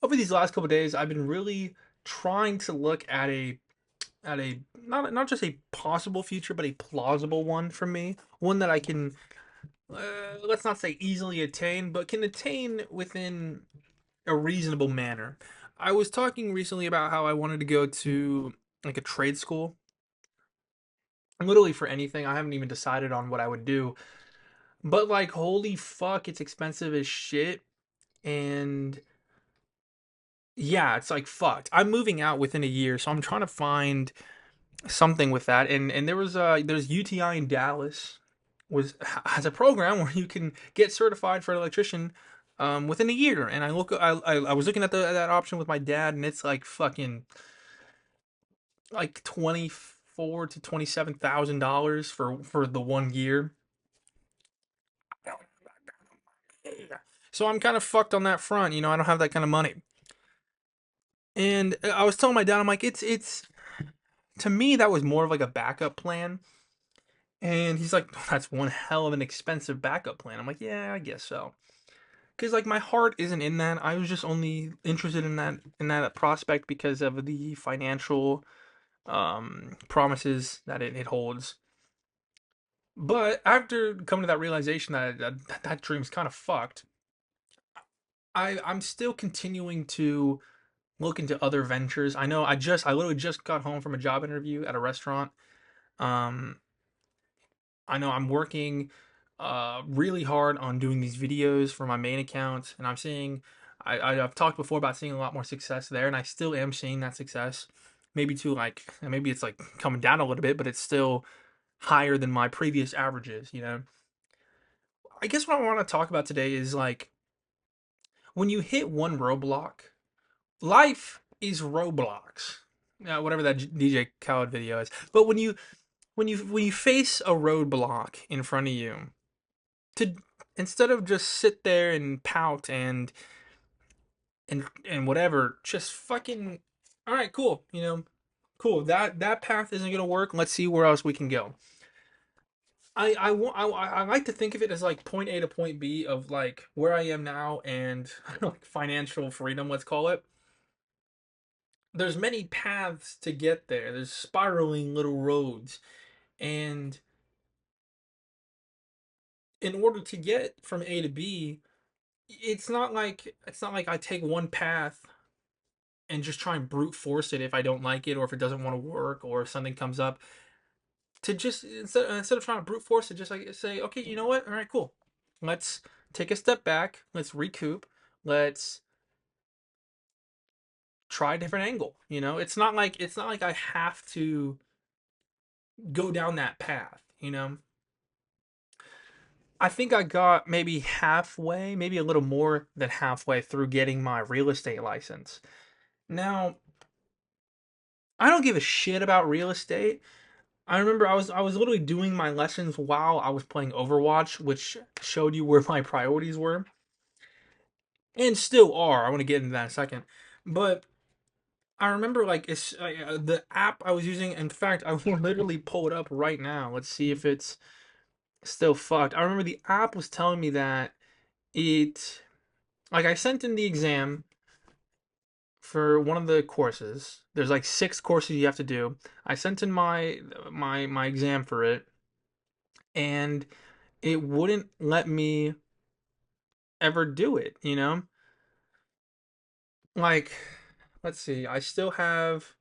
over these last couple of days, I've been really trying to look at a not just a possible future, but a plausible one for me. One that I can let's not say easily attain, but can attain within a reasonable manner. I was talking recently about how I wanted to go to like a trade school, literally for anything. I haven't even decided on what I would do, but like, holy fuck, it's expensive as shit, and yeah, it's like fucked. I'm moving out within a year, so I'm trying to find something with that. And there's UTI in Dallas was has a program where you can get certified for an electrician within a year. And I was looking at that option with my dad, and it's like fucking like $24,000 to $27,000 for the 1 year. So I'm kind of fucked on that front. I don't have that kind of money. And I was telling my dad, I'm like, it's to me that was more of like a backup plan. And he's like, that's one hell of an expensive backup plan. I'm like, yeah, I guess so. Because like my heart isn't in that. I was just only interested in that prospect because of the financial promises that it holds. But after coming to that realization that dream's kind of fucked, I'm still continuing to look into other ventures. I literally just got home from a job interview at a restaurant. Um, I know I'm working really hard on doing these videos for my main account, and I've talked before about seeing a lot more success there, and I still am seeing that success. Maybe it's like coming down a little bit, but it's still higher than my previous averages. I guess what I want to talk about today is like when you hit one roadblock, life is Roblox. Whatever that DJ Khaled video is. But when you face a roadblock in front of you, to instead of just sit there and pout and whatever, just fucking all right, cool, cool. That path isn't gonna work. Let's see where else we can go. I like to think of it as like point A to point B of like where I am now and like financial freedom, let's call it. There's many paths to get there. There's spiraling little roads, and in order to get from A to B, it's not like I take one path and just try and brute force it if I don't like it or if it doesn't want to work or if something comes up. To just instead of trying to brute force it, just like say, okay, you know what? All right, cool. Let's take a step back. Let's recoup. Let's try a different angle. It's not like I have to go down that path. I think I got maybe halfway, maybe a little more than halfway through getting my real estate license. Now, I don't give a shit about real estate. I remember I was literally doing my lessons while I was playing Overwatch, which showed you where my priorities were and still are. I want to get into that in a second. But I remember like the app I was using. In fact, I will literally pull it up right now. Let's see if it's still fucked. I remember the app was telling me that it like I sent in the exam for one of the courses. There's like 6 courses you have to do. I sent in my exam for it, and it wouldn't let me ever do it. Like, let's see. I still have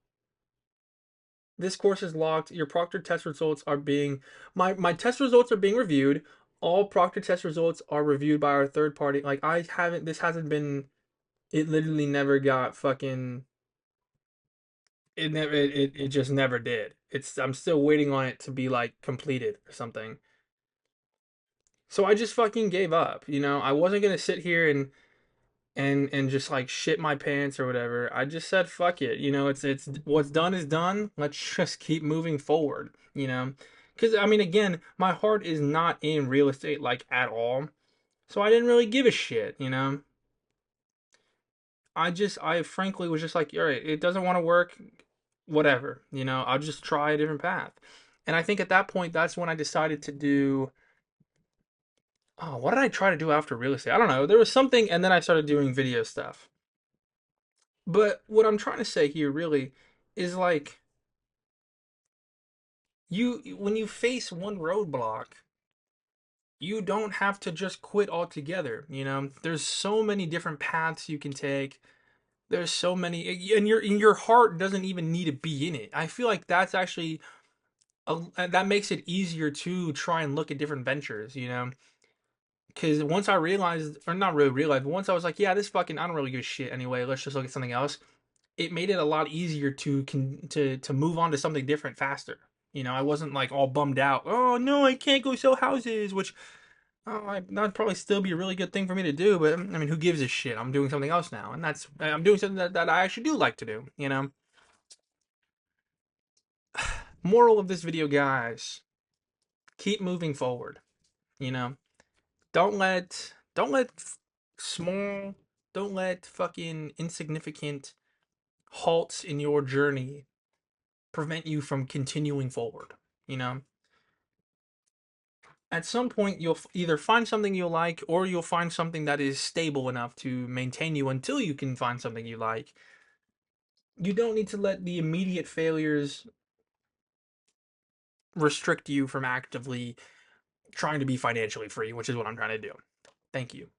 this course is locked. Your proctored test results are being my test results are being reviewed. All proctored test results are reviewed by our third party. Like I haven't this hasn't been it literally never got fucking it just never did. I'm still waiting on it to be like completed or something. So I just fucking gave up. I wasn't gonna sit here and just like shit my pants or whatever. I just said fuck it. It's what's done is done. Let's just keep moving forward. Because I mean, again, my heart is not in real estate like at all. So I didn't really give a shit. I frankly was just like, all right, it doesn't want to work, whatever. I'll just try a different path. And I think at that point, that's when I decided to do. Oh, what did I try to do after real estate? I don't know. There was something, and then I started doing video stuff. But what I'm trying to say here really is like you when you face one roadblock, you don't have to just quit altogether, you know? There's so many different paths you can take. There's so many, and your heart doesn't even need to be in it. I feel like that's actually that makes it easier to try and look at different ventures, you know? Because once I realized, or not really realized, but once I was like, yeah, this fucking, I don't really give a shit anyway. Let's just look at something else. It made it a lot easier to move on to something different faster. You know, I wasn't like all bummed out. Oh no, I can't go sell houses, which that'd probably still be a really good thing for me to do. But I mean, who gives a shit? I'm doing something else now, and I'm doing something that I actually do like to do. You know. Moral of this video, guys: keep moving forward. You know, don't let small, don't let fucking insignificant halts in your journey prevent you from continuing forward. You know, at some point you'll either find something you like or you'll find something that is stable enough to maintain you until you can find something you like. You don't need to let the immediate failures restrict you from actively trying to be financially free, which is what I'm trying to do. Thank you.